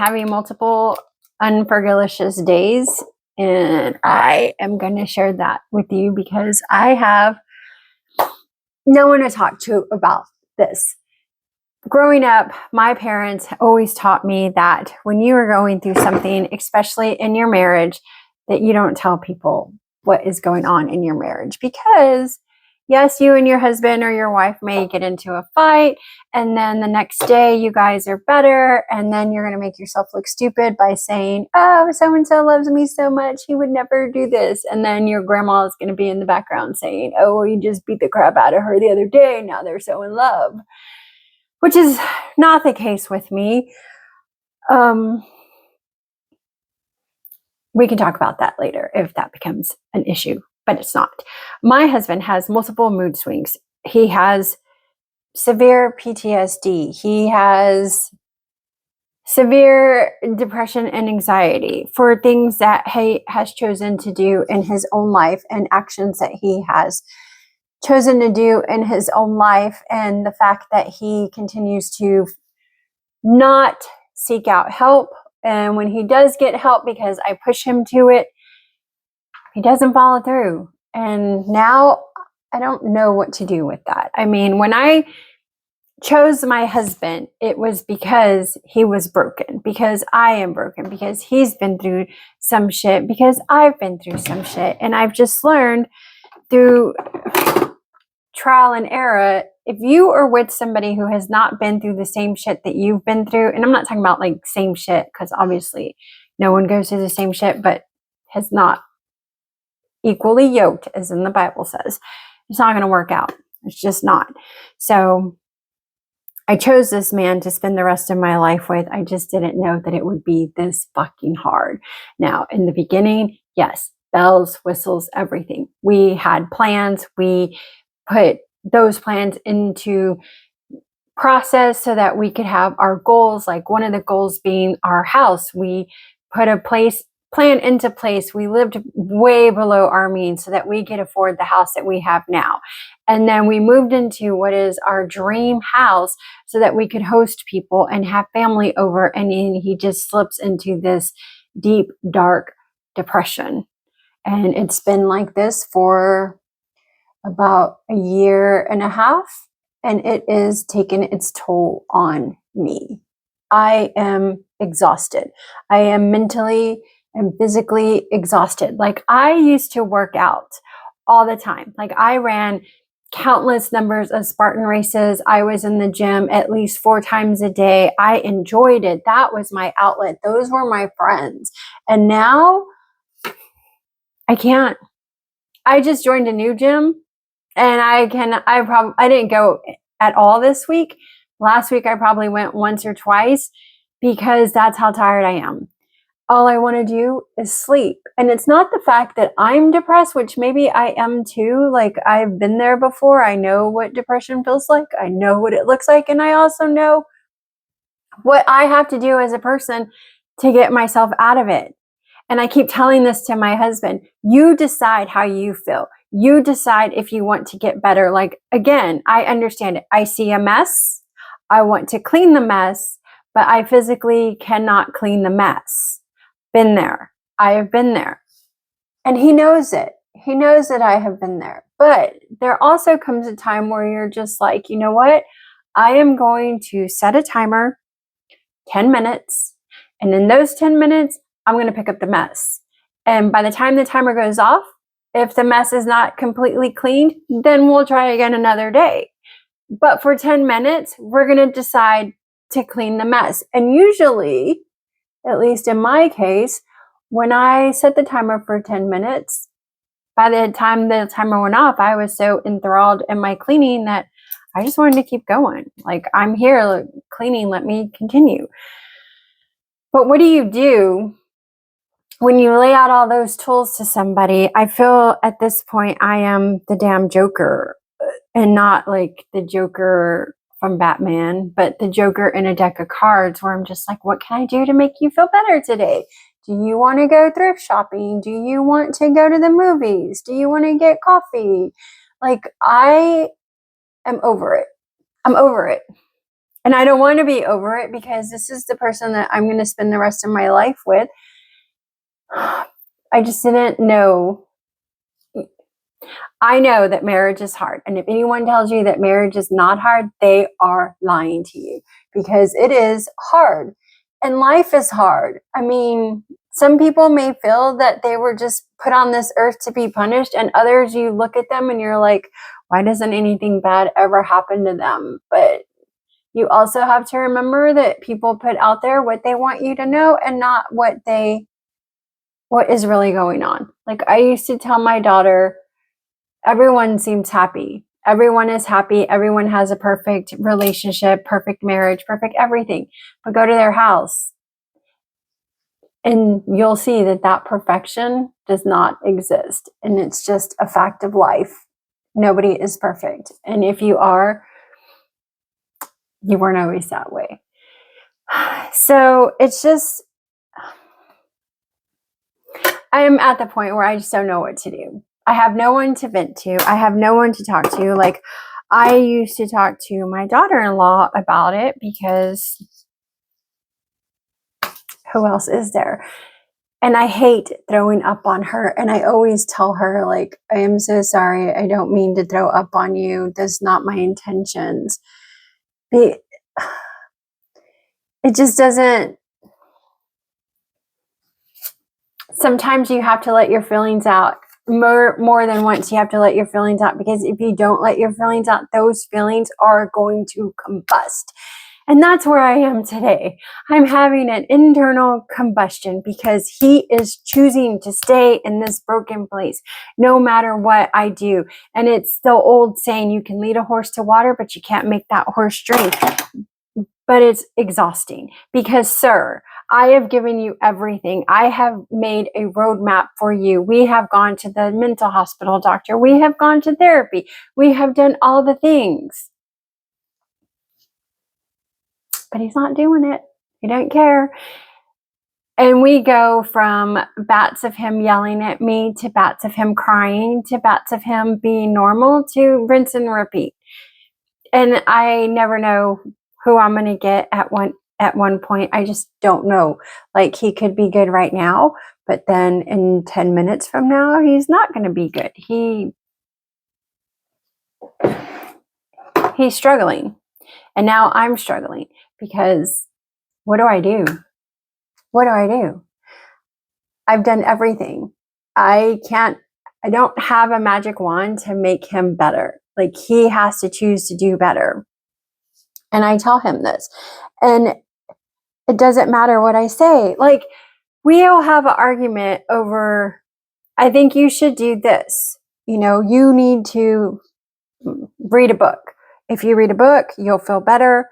having multiple Unfergalicious days, and I am going to share that with you because I have no one to talk to about this. Growing up, my parents always taught me that when you are going through something, especially in your marriage, that you don't tell people what is going on in your marriage, because yes, you and your husband or your wife may get into a fight, and then the next day you guys are better, and then you're going to make yourself look stupid by saying, oh, so-and-so loves me so much, he would never do this. And then your grandma is going to be in the background saying, oh, well, you just beat the crap out of her the other day, now they're so in love. Which is not the case with me. We can talk about that later if that becomes an issue, but it's not. My husband has multiple mood swings. He has severe PTSD. He has severe depression and anxiety for things that he has chosen to do in his own life and actions that he has chosen to do in his own life, and the fact that he continues to not seek out help. And when he does get help, because I push him to it, he doesn't follow through. And now I don't know what to do with that. I mean, when I chose my husband, it was because he was broken, because I am broken, because he's been through some shit, because I've been through some shit. And I've just learned through trial and error, if you are with somebody who has not been through the same shit that you've been through, and I'm not talking about like same shit, because obviously no one goes through the same shit, but has not equally yoked, as in the Bible says, it's not going to work out. It's just not. So I chose this man to spend the rest of my life with. I just didn't know that it would be this fucking hard. Now, in the beginning, yes, bells, whistles, everything. We had plans. We put those plans into process so that we could have our goals. Like one of the goals being our house. We put a plan into place. We lived way below our means so that we could afford the house that we have now. And then we moved into what is our dream house so that we could host people and have family over. And he just slips into this deep, dark depression. And it's been like this for about a year and a half, and it is taken its toll on me. I am exhausted. I am mentally and physically exhausted. Like I used to work out all the time. Like I ran countless numbers of Spartan races. I was in the gym at least 4 times a day. I enjoyed it. That was my outlet. Those were my friends. And now I can't. I just joined a new gym. And I didn't go at all this week. Last week, I probably went once or twice because that's how tired I am. All I want to do is sleep. And it's not the fact that I'm depressed, which maybe I am too. Like I've been there before. I know what depression feels like. I know what it looks like. And I also know what I have to do as a person to get myself out of it. And I keep telling this to my husband, you decide how you feel. You decide if you want to get better. Like, again, I understand it. I see a mess. I want to clean the mess, but I physically cannot clean the mess. Been there. I have been there. And he knows it. He knows that I have been there. But there also comes a time where you're just like, you know what? I am going to set a timer, 10 minutes. And in those 10 minutes, I'm going to pick up the mess. And by the time the timer goes off, if the mess is not completely cleaned, then we'll try again another day. But for 10 minutes, we're going to decide to clean the mess. And usually, at least in my case, when I set the timer for 10 minutes, by the time the timer went off, I was so enthralled in my cleaning that I just wanted to keep going. Like, I'm here cleaning, let me continue. But what do you do when you lay out all those tools to somebody? I feel at this point I am the damn Joker, and not like the Joker from Batman, but the Joker in a deck of cards where I'm just like, what can I do to make you feel better today? Do you want to go thrift shopping? Do you want to go to the movies? Do you want to get coffee? Like, I am over it. I'm over it. And I don't want to be over it because this is the person that I'm going to spend the rest of my life with. I just didn't know. I know that marriage is hard. And if anyone tells you that marriage is not hard, they are lying to you, because it is hard. And life is hard. I mean, some people may feel that they were just put on this earth to be punished, and others, you look at them and you're like, why doesn't anything bad ever happen to them? But you also have to remember that people put out there what they want you to know and not what is really going on. Like, I used to tell my daughter, everyone seems happy. Everyone is happy. Everyone has a perfect relationship, perfect marriage, perfect everything. But go to their house and you'll see that that perfection does not exist. And it's just a fact of life. Nobody is perfect. And if you are, you weren't always that way. So it's just, I am at the point where I just don't know what to do. I have no one to vent to. I have no one to talk to. Like, I used to talk to my daughter-in-law about it because who else is there? And I hate throwing up on her. And I always tell her, like, I am so sorry. I don't mean to throw up on you. That's not my intentions. It just doesn't. Sometimes you have to let your feelings out. More than once, you have to let your feelings out, because if you don't let your feelings out, those feelings are going to combust. And that's where I am today. I'm having an internal combustion because he is choosing to stay in this broken place no matter what I do. And it's the old saying, you can lead a horse to water, but you can't make that horse drink. But it's exhausting because, sir, I have given you everything. I have made a roadmap for you. We have gone to the mental hospital doctor. We have gone to therapy. We have done all the things. But he's not doing it. He don't care. And we go from bats of him yelling at me to bats of him crying to bats of him being normal to rinse and repeat. And I never know who I'm going to get at one point. I just don't know. Like, he could be good right now, but then in 10 minutes from now, he's not going to be good. He's struggling. And now I'm struggling because what do I do? What do I do? I've done everything. I don't have a magic wand to make him better. Like, he has to choose to do better. And I tell him this. And it doesn't matter what I say. Like, we'll have an argument over, I think you should do this. You know, you need to read a book. If you read a book, you'll feel better.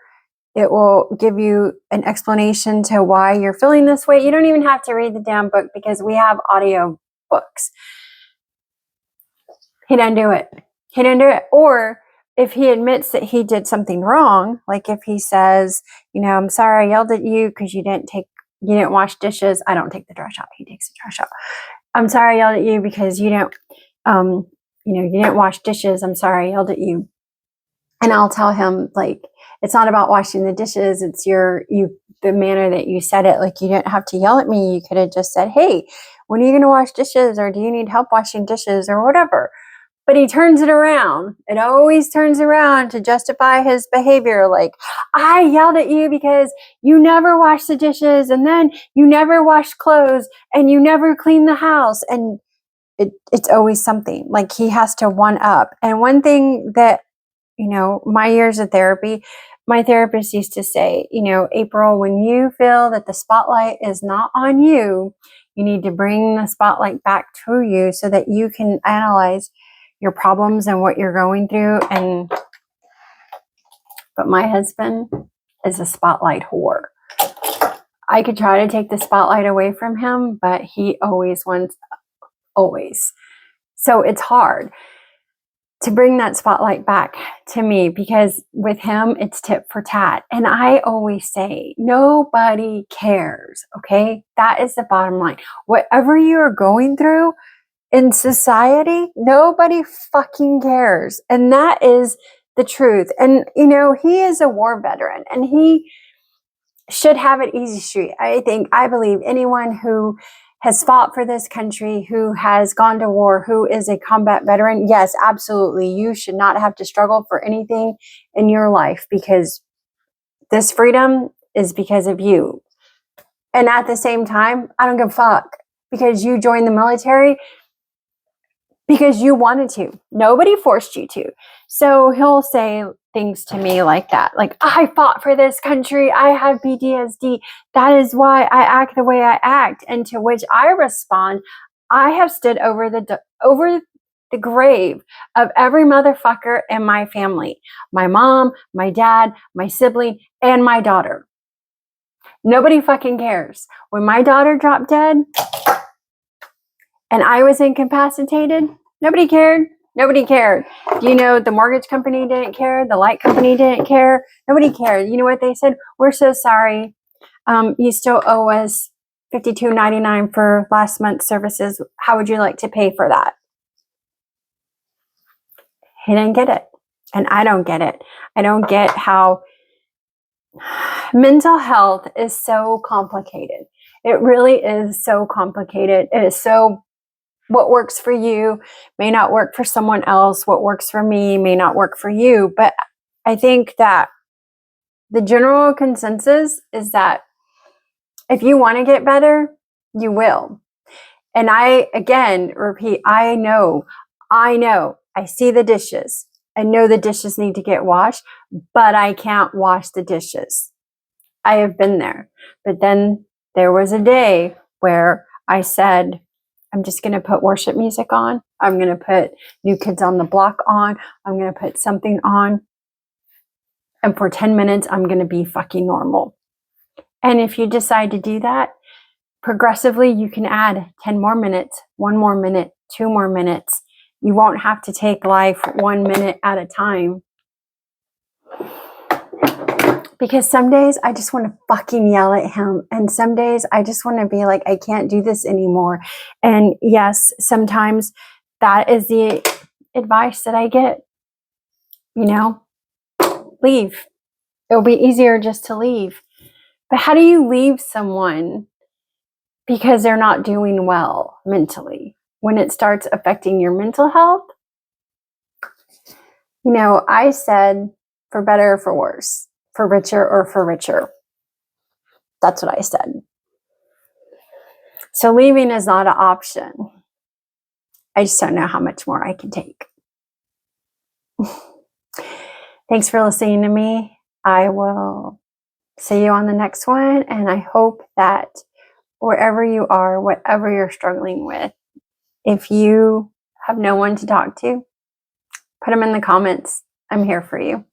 It will give you an explanation to why you're feeling this way. You don't even have to read the damn book because we have audio books. He doesn't do it. He doesn't do it. Or if he admits that he did something wrong, like if he says, you know, I'm sorry I yelled at you because you didn't wash dishes. I don't take the trash out. He takes the trash out. I'm sorry I yelled at you because you didn't wash dishes. I'm sorry I yelled at you. And I'll tell him, like, it's not about washing the dishes. It's the manner that you said it. Like, you didn't have to yell at me. You could have just said, hey, when are you going to wash dishes? Or do you need help washing dishes or whatever? But he turns it around. It always turns around to justify his behavior. Like, I yelled at you because you never wash the dishes, and then you never wash clothes, and you never clean the house. And it's always something. Like, he has to one up. And one thing that, my years of therapy, my therapist used to say, April, when you feel that the spotlight is not on you, you need to bring the spotlight back to you so that you can analyze your problems and what you're going through. But my husband is a spotlight whore. I could try to take the spotlight away from him, but he always wants. So it's hard to bring that spotlight back to me, because with him, it's tit for tat. And I always say, nobody cares, okay? That is the bottom line. Whatever you're going through in society, nobody fucking cares. And that is the truth. And, you know, he is a war veteran and he should have it easy street. I believe anyone who has fought for this country, who has gone to war, who is a combat veteran, yes, absolutely. You should not have to struggle for anything in your life, because this freedom is because of you. And at the same time, I don't give a fuck, because you joined the military because you wanted to. Nobody forced you to. So he'll say things to me like that. Like, I fought for this country. I have PTSD. That is why I act the way I act. And to which I respond, I have stood over the grave of every motherfucker in my family. My mom, my dad, my sibling, and my daughter. Nobody fucking cares. When my daughter dropped dead and I was incapacitated, nobody cared. Nobody cared. You know, the mortgage company didn't care. The light company didn't care. Nobody cared. You know what they said? We're so sorry. You still owe us $52.99 for last month's services. How would you like to pay for that? He didn't get it. And I don't get it. I don't get how mental health is so complicated. It really is so complicated. It is so, what works for you may not work for someone else. What works for me may not work for you. But I think that the general consensus is that if you want to get better, you will. And I, again, repeat, I know, I see the dishes. I know the dishes need to get washed, but I can't wash the dishes. I have been there. But then there was a day where I said, I'm just going to put worship music on. I'm going to put New Kids on the Block on. I'm going to put something on. And for 10 minutes, I'm going to be fucking normal. And if you decide to do that, progressively, you can add 10 more minutes, 1 more minute, 2 more minutes. You won't have to take life 1 minute at a time. Because some days I just want to fucking yell at him. And some days I just want to be like, I can't do this anymore. And yes, sometimes that is the advice that I get. You know, leave. It'll be easier just to leave. But how do you leave someone because they're not doing well mentally? When it starts affecting your mental health? You know, I said for better or for worse. For richer or for richer. That's what I said. So leaving is not an option. I just don't know how much more I can take. Thanks for listening to me. I will see you on the next one. And I hope that wherever you are, whatever you're struggling with, if you have no one to talk to, put them in the comments. I'm here for you.